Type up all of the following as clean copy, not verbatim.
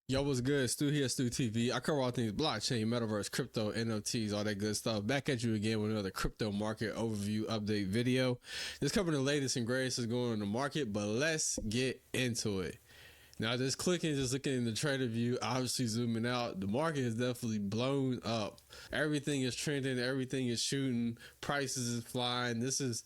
Yo, what's good? Stu here, Stu TV. I cover all things blockchain, metaverse, crypto, NFTs, all that good stuff. Back at you again with another crypto market overview update video. Just covering the latest and greatest is going on in the market, but let's get into it. Now, just looking in the trader view, obviously zooming out, the market is definitely blown up. Everything is trending, everything is shooting, prices is flying. This is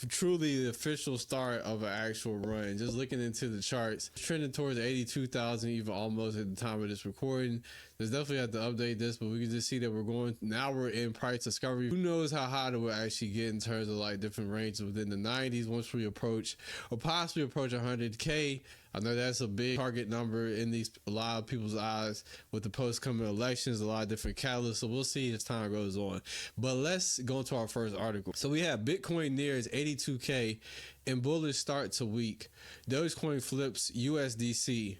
truly the official start of an actual run. Just looking into the charts, trending towards 82,000, even almost at the time of this recording. There's definitely have to update this, but we can just see that we're in price discovery. Who knows how high it will actually get in terms of like different ranges within the 90s once we approach or possibly approach 100K. I know that's a big target number in a lot of people's eyes with the post-coming elections, a lot of different catalysts. So we'll see as time goes on. But let's go into our first article. So we have Bitcoin nears 82K and bullish start to week. Dogecoin flips USDC.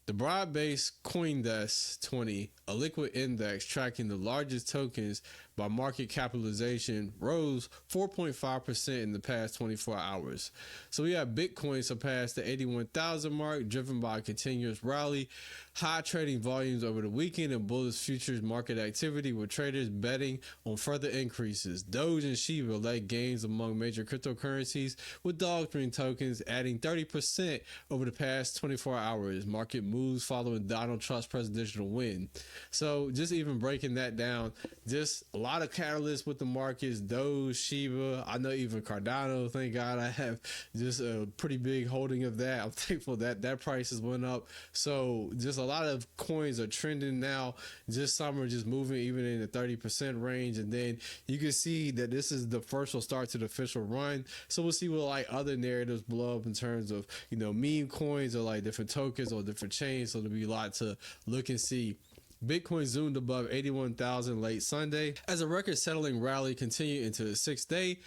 The broad-based CoinDesk 20, a liquid index tracking the largest tokens by market capitalization, rose 4.5% in the past 24 hours. So we have Bitcoin surpassed the 81,000 mark, driven by a continuous rally, high trading volumes over the weekend, and bullish futures market activity with traders betting on further increases. Doge and Shiba led gains among major cryptocurrencies, with Doge tokens adding 30% over the past 24 hours. Market moves following Donald Trump's presidential win. So just even breaking that down, just a lot of catalysts with the markets. Doge, Shiba, I know even Cardano, thank God I have just a pretty big holding of that. I'm thankful that that prices went up. So just a lot of coins are trending now. Just some are just moving even in the 30% range. And then you can see that this is the first will start to the official run. So we'll see what like other narratives blow up in terms of, you know, meme coins or like different tokens or different chains. So there'll be a lot to look and see. Bitcoin zoomed above 81,000 late Sunday as a record-settling rally continued into the sixth day.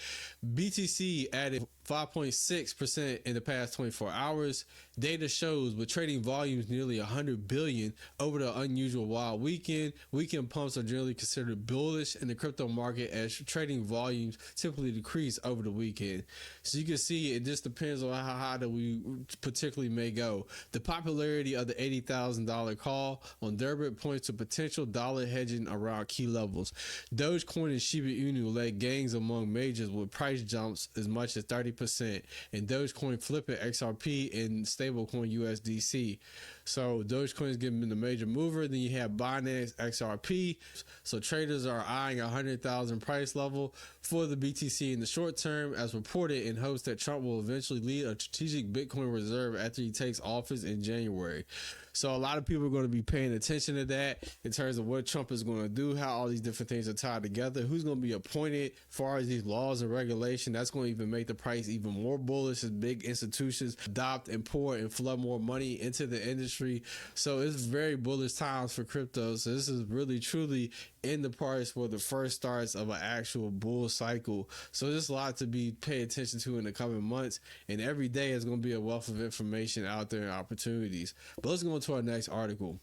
BTC added 5.6% in the past 24 hours. Data shows with trading volumes nearly 100 billion over the unusual wild weekend. Weekend pumps are generally considered bullish in the crypto market as trading volumes typically decrease over the weekend. So you can see it just depends on how high that we particularly may go. The popularity of the $80,000 call on Durbit points to potential dollar hedging around key levels. Dogecoin and Shiba Inu led gains among majors with price jumps as much as 30%, and Dogecoin flipping XRP and stablecoin USDC. So Dogecoin is getting the major mover. Then you have Binance XRP. So traders are eyeing 100,000 price level for the BTC in the short term, as reported, in hopes that Trump will eventually lead a strategic Bitcoin reserve after he takes office in January. So a lot of people are going to be paying attention to that in terms of what Trump is going to do, how all these different things are tied together, who's going to be appointed as far as these laws and regulation. That's going to even make the price even more bullish as big institutions adopt and pour and flood more money into the industry. So it's very bullish times for crypto. So this is really truly in the price where the first starts of an actual bull cycle. So there's a lot to be paid attention to in the coming months, and every day is going to be a wealth of information out there and opportunities. But let's go into our next article.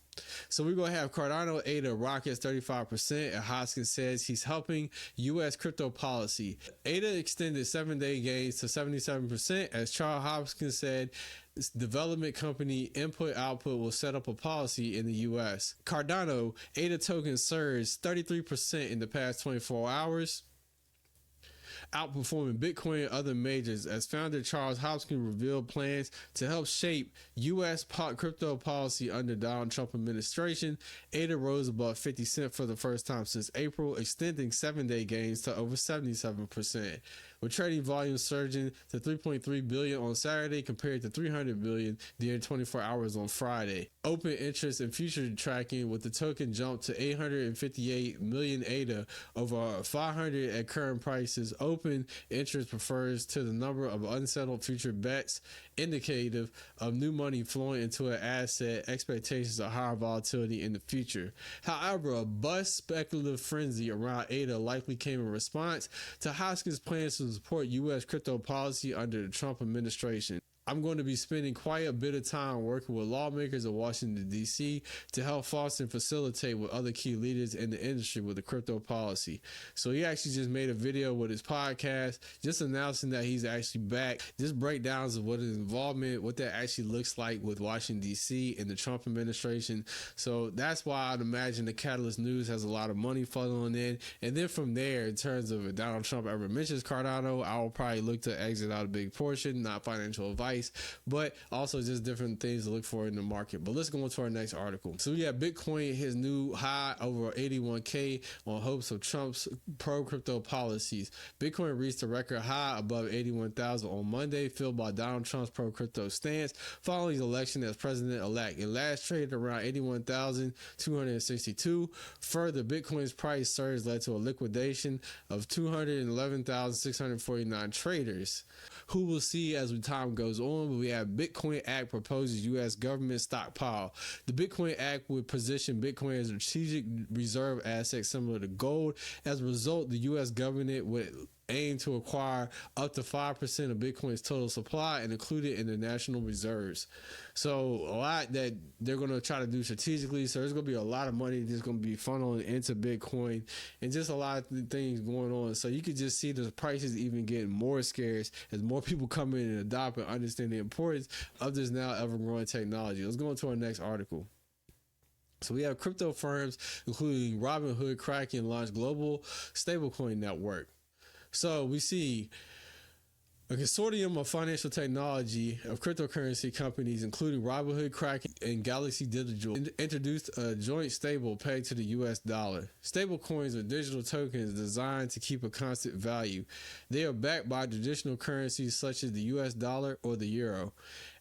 So we're going to have Cardano ADA rockets 35%, and Hoskins says he's helping U.S. crypto policy. ADA extended 7-day gains to 77%, as Charles Hoskins said development company Input Output will set up a policy in the U.S. Cardano ADA token surged 33% in the past 24 hours, outperforming Bitcoin and other majors, as founder Charles Hopkins revealed plans to help shape U.S. crypto policy under Donald Trump administration. ADA rose above 50 cents for the first time since April, extending 7-day gains to over 77%, with trading volume surging to 3.3 billion on Saturday compared to 300 billion during 24 hours on Friday. Open interest in future tracking, with the token jumped to 858 million ADA over 500 at current prices. Open interest refers to the number of unsettled future bets, indicative of new money flowing into an asset, expectations of higher volatility in the future. However, a bust speculative frenzy around ADA likely came in response to Hoskins' plans to support U.S. crypto policy under the Trump administration. I'm going to be spending quite a bit of time working with lawmakers in Washington, D.C. to help foster and facilitate with other key leaders in the industry with the crypto policy. So he actually just made a video with his podcast, just announcing that he's actually back. Just breakdowns of what his involvement, what that actually looks like with Washington, D.C. and the Trump administration. So that's why I'd imagine the Catalyst News has a lot of money funneling in. And then from there, in terms of if Donald Trump ever mentions Cardano, I will probably look to exit out a big portion, not financial advice, but also just different things to look for in the market. But let's go on to our next article. So we have Bitcoin his new high over 81K on hopes of Trump's pro-crypto policies. Bitcoin reached a record high above 81,000 on Monday, fueled by Donald Trump's pro-crypto stance following his election as president-elect. It last traded around 81,262. Further, Bitcoin's price surge led to a liquidation of 211,649 traders, who we'll see as time goes on. But we have Bitcoin Act proposes U.S. government stockpile. The Bitcoin Act would position Bitcoin as a strategic reserve asset similar to gold. As a result, the U.S. government would aim to acquire up to 5% of Bitcoin's total supply and include it in the national reserves. So a lot that they're going to try to do strategically. So there's going to be a lot of money that's going to be funneling into Bitcoin and just a lot of things going on. So you could just see the prices even getting more scarce as more people come in and adopt and understand the importance of this now ever-growing technology. Let's go into our next article. So we have crypto firms, including Robinhood, Kraken, launch global stablecoin network. So we see a consortium of financial technology of cryptocurrency companies, including Robinhood, Kraken, and Galaxy Digital, introduced a joint stable pegged to the U.S. dollar. Stable coins are digital tokens designed to keep a constant value. They are backed by traditional currencies such as the U.S. dollar or the euro.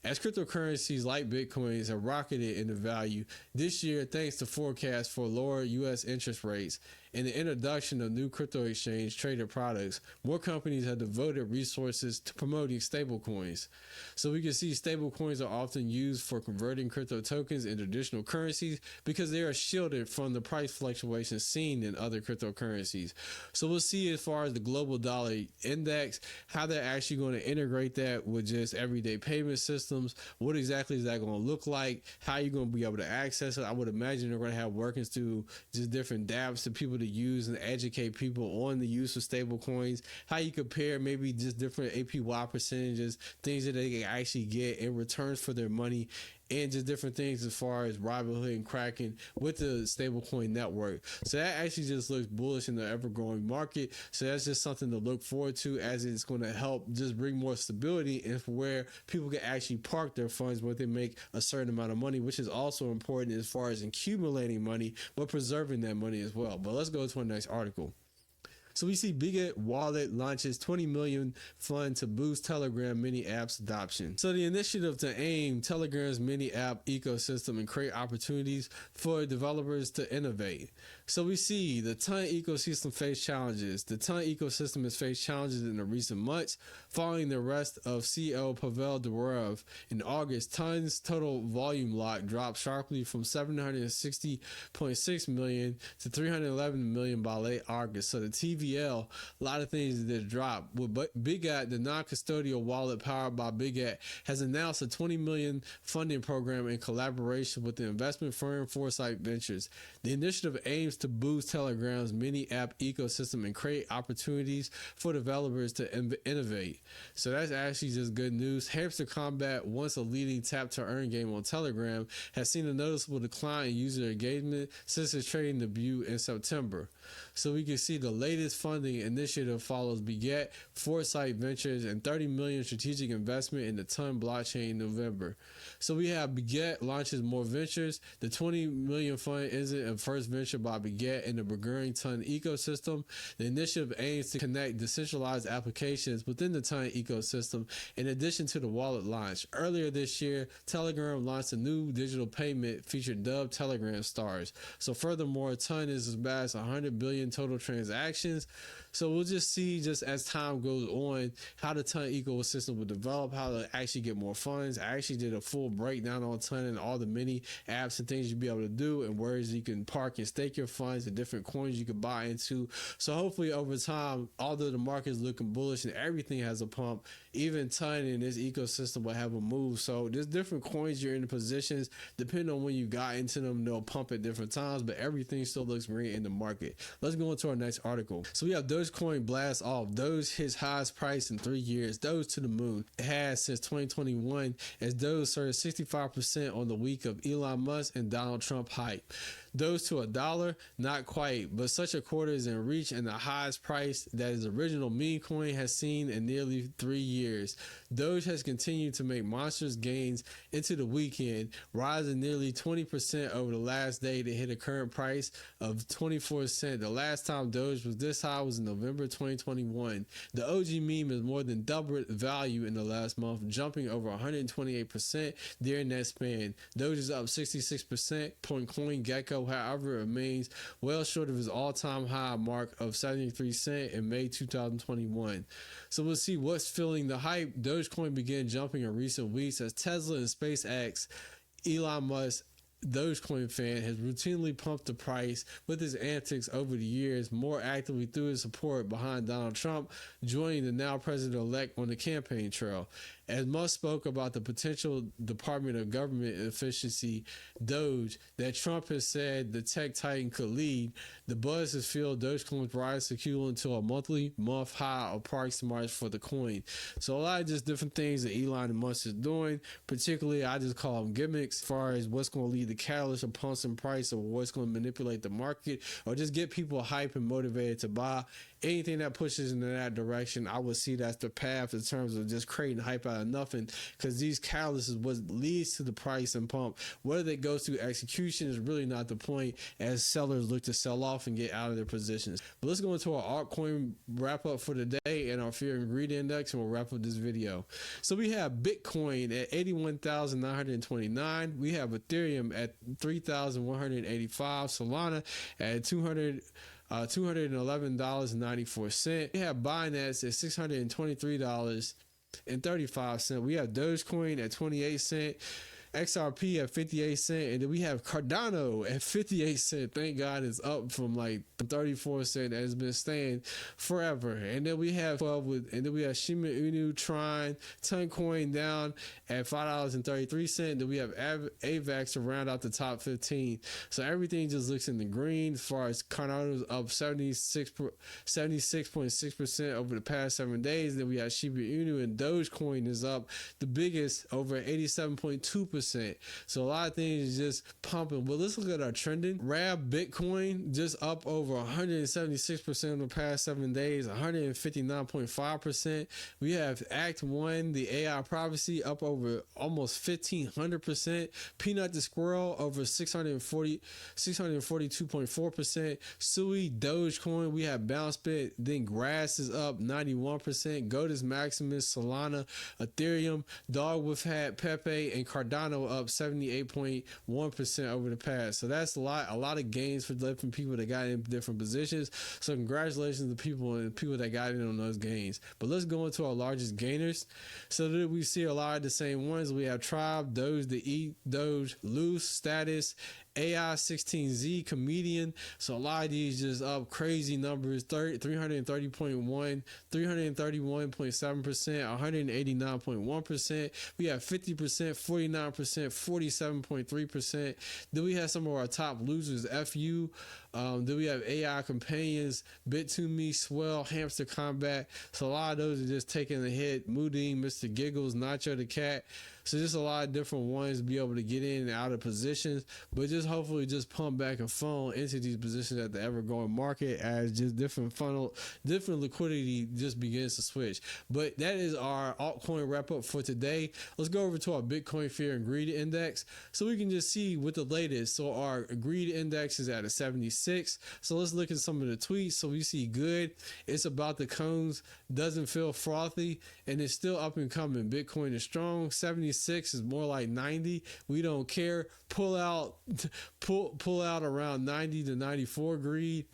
As cryptocurrencies like Bitcoins have rocketed in the value this year thanks to forecasts for lower U.S. interest rates and the introduction of new crypto exchange traded products, more companies have devoted resources to promoting stablecoins. So we can see stablecoins are often used for converting crypto tokens into traditional currencies because they are shielded from the price fluctuations seen in other cryptocurrencies. So we'll see as far as the global dollar index, how they're actually going to integrate that with just everyday payment systems. What exactly is that going to look like? How are you going to be able to access it? I would imagine they're going to have workings through just different dApps to people to use and educate people on the use of stable coins, how you compare maybe just different APY percentages, things that they can actually get in returns for their money, and just different things as far as Robinhood and Kraken with the stablecoin network. So that actually just looks bullish in the ever-growing market. So that's just something to look forward to, as it's going to help just bring more stability and where people can actually park their funds where they make a certain amount of money, which is also important as far as accumulating money, but preserving that money as well. But let's go to our next article. So we see Bigget Wallet launches 20 million fund to boost Telegram mini apps adoption. So the initiative to aim Telegram's mini app ecosystem and create opportunities for developers to innovate. So we see the Ton ecosystem face challenges. The Ton ecosystem has faced challenges in the recent months following the arrest of CEO Pavel Durov in August. Ton's total volume lock dropped sharply from 760.6 million to 311 million by late August. So the TVL, a lot of things that dropped. With Bigget, the non-custodial wallet powered by Bigget, has announced a 20 million funding program in collaboration with the investment firm Foresight Ventures. The initiative aims to boost Telegram's mini app ecosystem and create opportunities for developers to innovate. So that's actually just good news. Hamster Combat, once a leading tap-to-earn game on Telegram, has seen a noticeable decline in user engagement since its trading debut in September. So we can see the latest funding initiative follows Bigget, Foresight Ventures, and 30 million strategic investment in the Ton blockchain in November. So we have Bigget launches more ventures. The 20 million fund isn't a first venture by Bigget in the burgeoning Ton ecosystem. The initiative aims to connect decentralized applications within the Ton ecosystem in addition to the wallet launch. Earlier this year, Telegram launched a new digital payment featured dubbed Telegram Stars. So furthermore, Ton is as bad as 100 billion total transactions. So we'll just see, just as time goes on, how the ton ecosystem will develop, how to actually get more funds. I actually did a full breakdown on ton and all the many apps and things you'll be able to do, and where you can park and stake your funds, and different coins you can buy into. So hopefully over time, although the market is looking bullish and everything has a pump, even ton in this ecosystem will have a move. So there's different coins you're in the positions, depending on when you got into them, they'll pump at different times, but everything still looks green in the market. Let's go into our next article. So we have Dogecoin blast off. Doge hits highest price in 3 years. Doge to the moon. It has since 2021, as Doge surged 65% on the week of Elon Musk and Donald Trump hype. Doge to $1, not quite, but such a quarter is in reach, and the highest price that his original meme coin has seen in nearly 3 years. Doge has continued to make monstrous gains into the weekend, rising nearly 20% over the last day to hit a current price of 24 cents. The last time Doge was this high was in November 2021. The OG meme has more than doubled value in the last month, jumping over 128% during that span. Doge is up 66%. CoinGecko, however, remains well short of his all-time high mark of 73 cents in May 2021. So we'll see what's filling the hype. Dogecoin began jumping in recent weeks as Tesla and SpaceX. Elon Musk, Dogecoin fan, has routinely pumped the price with his antics over the years, more actively through his support behind Donald Trump, joining the now president-elect on the campaign trail. As Musk spoke about the potential Department of Government efficiency, Doge, that Trump has said the tech titan could lead, the buzz has fueled Dogecoin's rise secure to a month high of price march for the coin. So a lot of just different things that Elon and Musk is doing, particularly I just call them gimmicks, as far as what's going to lead the catalyst of pumps and price, or what's going to manipulate the market, or just get people hype and motivated to buy. Anything that pushes in that direction, I would see that's the path in terms of just creating hype out of nothing, because these catalysts is what leads to the price and pump. Whether it goes through execution is really not the point, as sellers look to sell off and get out of their positions. But let's go into our altcoin wrap up for the day and our fear and greed index, and we'll wrap up this video. So we have Bitcoin at 81,929. We have Ethereum at 3,185. Solana at $211.94. We have Binance at $623.35. We have Dogecoin at 28 cents. XRP at 58 cents, and then we have Cardano at 58 cents. Thank God it's up from like 34 cents that has been staying forever. And then we have 12 and then we have Shiba Inu, Trine, Toncoin down at $5.33. Then we have AVAX to round out the top 15. So everything just looks in the green. As far as Cardano's up 76.6% over the past 7 days. Then we have Shiba Inu, and Dogecoin is up the biggest, over 87.2%. So a lot of things is just pumping. Well, let's look at our trending. RAB Bitcoin just up over 176% in the past 7 days, 159.5%. We have Act 1, the AI privacy, up over almost 1,500%. Peanut the Squirrel over 642.4%. Sui, Dogecoin, we have Bounce Bit, then Grass is up 91%. Godus Maximus, Solana, Ethereum, Dog with Hat, Pepe, and Cardano up 78.1% over the past. So that's a lot of gains for different people that got in different positions. So congratulations to people that got in on those gains. But let's go into our largest gainers. So that we see a lot of the same ones. We have Tribe, Doge, the E, Doge, Loose, Status, AI16Z, Comedian. So a lot of these just up crazy numbers. 330.1, 331.7%, 189.1%. We have 50%, 49%, 47.3%. Then we have some of our top losers. FU. Then we have AI Companions, Bit2Me, Swell, Hamster Combat. So a lot of those are just taking a hit. Mooding, Mr. Giggles, Nacho the Cat. So just a lot of different ones be able to get in and out of positions, but just hopefully just pump back and funnel into these positions at the ever-growing market as just different liquidity just begins to switch. But that is our altcoin wrap-up for today. Let's go over to our Bitcoin Fear and Greed Index so we can just see what the latest. So our Greed Index is at a 76. So let's look at some of the tweets. So we see good. It's about the cones. Doesn't feel frothy. And it's still up and coming. Bitcoin is strong. 76 is more like 90. We don't care. Pull out around 90 to 94 greed.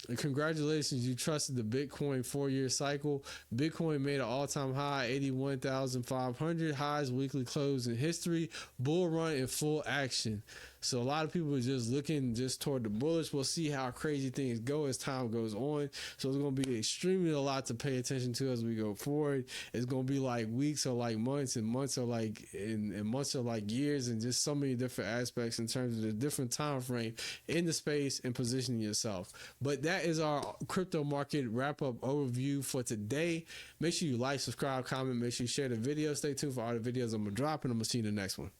And congratulations, you trusted the Bitcoin 4-year cycle. Bitcoin made an all-time high, 81,500, highest weekly close in history. Bull run in full action. So a lot of people are just looking just toward the bullish. We'll see how crazy things go as time goes on. So it's going to be extremely a lot to pay attention to as we go forward. It's going to be like weeks or like months, and months are like and months are like years, and just so many different aspects in terms of the different time frame in the space and positioning yourself. But that is our crypto market wrap up overview for today. Make sure you like, subscribe, comment, make sure you share the video. Stay tuned for all the videos I'm going to drop, and I'm going to see you in the next one.